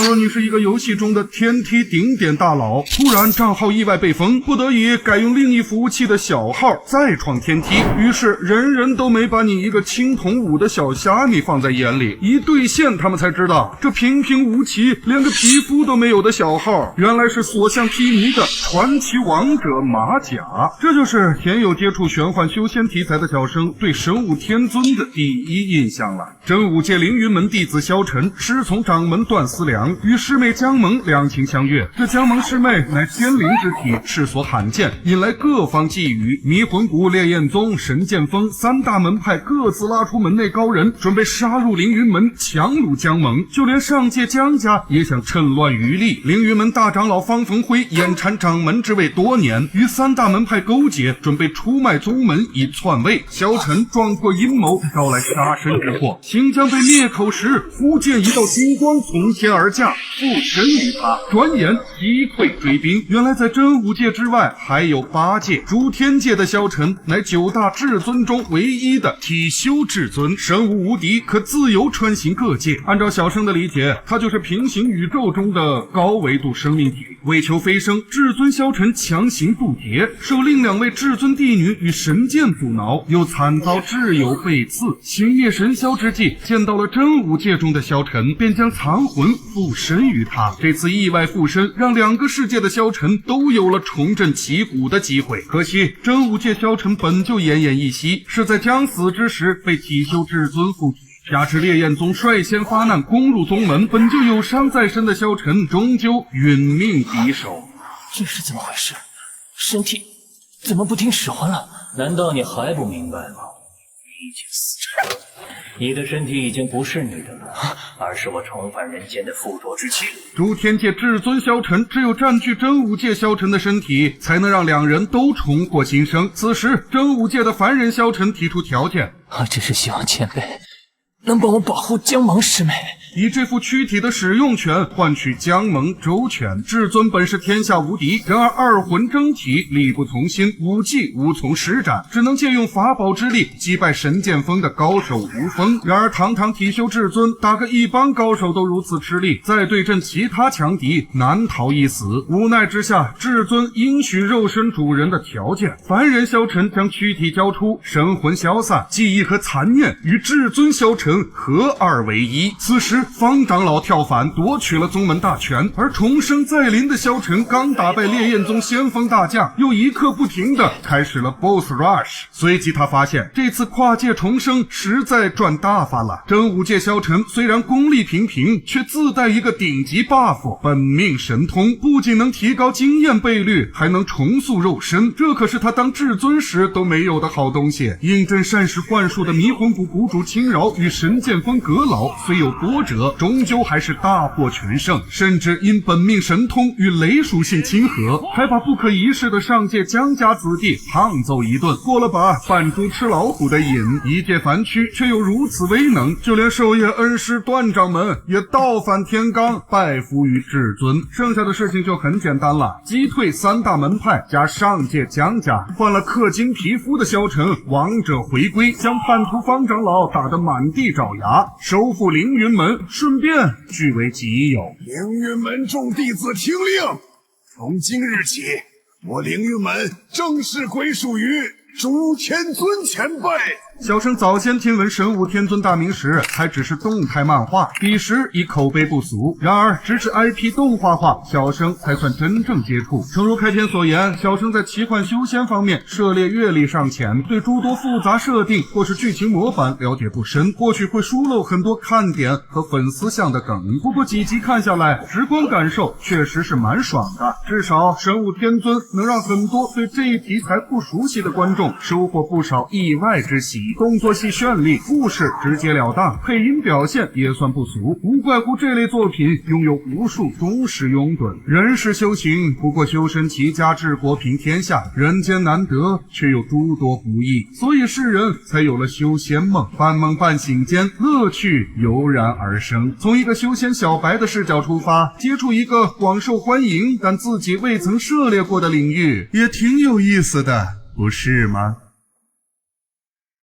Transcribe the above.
倘若你是一个游戏中的天梯顶点大佬，突然账号意外被封，不得已改用另一服务器的小号再创天梯，于是人人都没把你一个青铜5的小虾米放在眼里，一兑现他们才知道，这平平无奇连个皮肤都没有的小号，原来是所向披靡的传奇王者马甲。这就是鲜有接触玄幻修仙题材的小生对神武天尊的第一印象了。真武界凌云门弟子萧晨师从掌门段思良，与师妹姜萌两情相悦。这姜萌师妹乃仙灵之体，世所罕见，引来各方觊觎。迷魂谷、烈焰宗、神剑锋3大门派各自拉出门内高人，准备杀入凌云门，强掳姜萌。就连上界姜家也想趁乱渔利。凌云门大长老方逢辉眼缠掌门之位多年，与3大门派勾结，准备出卖宗门以篡位。萧晨撞破阴谋，招来杀身之祸。秦将被灭口时，忽见一道金光从天而降，附身于他，转眼击溃追兵。原来在真武界之外还有8界，诸天界的萧晨乃9大至尊中唯一的体修至尊，神武无敌，可自由穿行各界。按照小生的理解，他就是平行宇宙中的高维度生命体。为求飞升，至尊萧晨强行渡劫，受另2位至尊帝女与神剑阻挠，又惨遭挚友背刺。行灭神霄之际，见到了真武界中的萧晨，便将残魂附身于他。这次意外附身，让2个世界的萧晨都有了重振旗鼓的机会。可惜真武界萧晨本就奄奄一息，是在将死之时被体修至尊附体。加之烈焰宗率先发难攻入宗门，本就有伤在身的萧晨终究殒命敌手。这是怎么回事？身体怎么不听使唤了？难道你还不明白吗？你已经死了，你的身体已经不是你的了，而是我重返人间的附着之气。诸天界至尊萧晨只有占据真武界萧晨的身体，才能让2人都重获新生。此时真武界的凡人萧晨提出条件，我只是希望前辈能帮我保护姜萌师妹，以这副躯体的使用权换取姜萌周全。至尊本是天下无敌，然而2魂争体，力不从心，武技无从施展，只能借用法宝之力击败神剑锋的高手无锋。然而堂堂体修至尊，打个一帮高手都如此吃力，再对阵其他强敌，难逃一死。无奈之下，至尊应许肉身主人的条件。凡人萧晨将躯体交出，神魂消散，记忆和残念与至尊萧晨合二为一。此时方长老跳反，夺取了宗门大权，而重生在临的萧晨刚打败烈焰宗先锋大将，又一刻不停地开始了 BOSS Rush。随即他发现这次跨界重生实在赚大发了。真武界萧晨虽然功力平平，却自带一个顶级 buff 本命神通，不仅能提高经验倍率，还能重塑肉身，这可是他当至尊时都没有的好东西。应真善使幻术的迷魂谷谷主青饶与神剑锋阁老虽有多折，终究还是大获全胜，甚至因本命神通与雷属性亲和，还把不可一世的上界姜家子弟胖揍一顿，过了把扮猪吃老虎的瘾。一介凡躯却有如此威能，就连授业恩师段掌门也倒反天罡，拜服于至尊。剩下的事情就很简单了，击退3大门派加上界姜家，换了氪金皮肤的萧晨王者回归，将叛徒方长老打得满地找牙，收复凌云门，顺便据为己有。凌云门众弟子听令，从今日起，我凌云门正式归属于诸天尊前辈。小生早先听闻神武天尊大名时，还只是动态漫画，彼时已口碑不俗。然而直至 IP 动画化，小生才算真正接触。诚如开篇所言，小生在奇幻修仙方面涉猎阅历尚浅，对诸多复杂设定或是剧情模板了解不深，或许会疏漏很多看点和粉丝向的梗。不过几集看下来，直观感受确实是蛮爽的，至少神武天尊能让很多对这一题材不熟悉的观众收获不少意外之喜。动作戏绚丽，故事直截了当，配音表现也算不俗，无怪乎这类作品拥有无数忠实拥趸。人世修行不过修身齐家治国平天下，人间难得，却有诸多不易，所以世人才有了修仙梦。半梦半醒间，乐趣油然而生。从一个修仙小白的视角出发，接触一个广受欢迎但自己未曾涉猎过的领域，也挺有意思的，不是吗？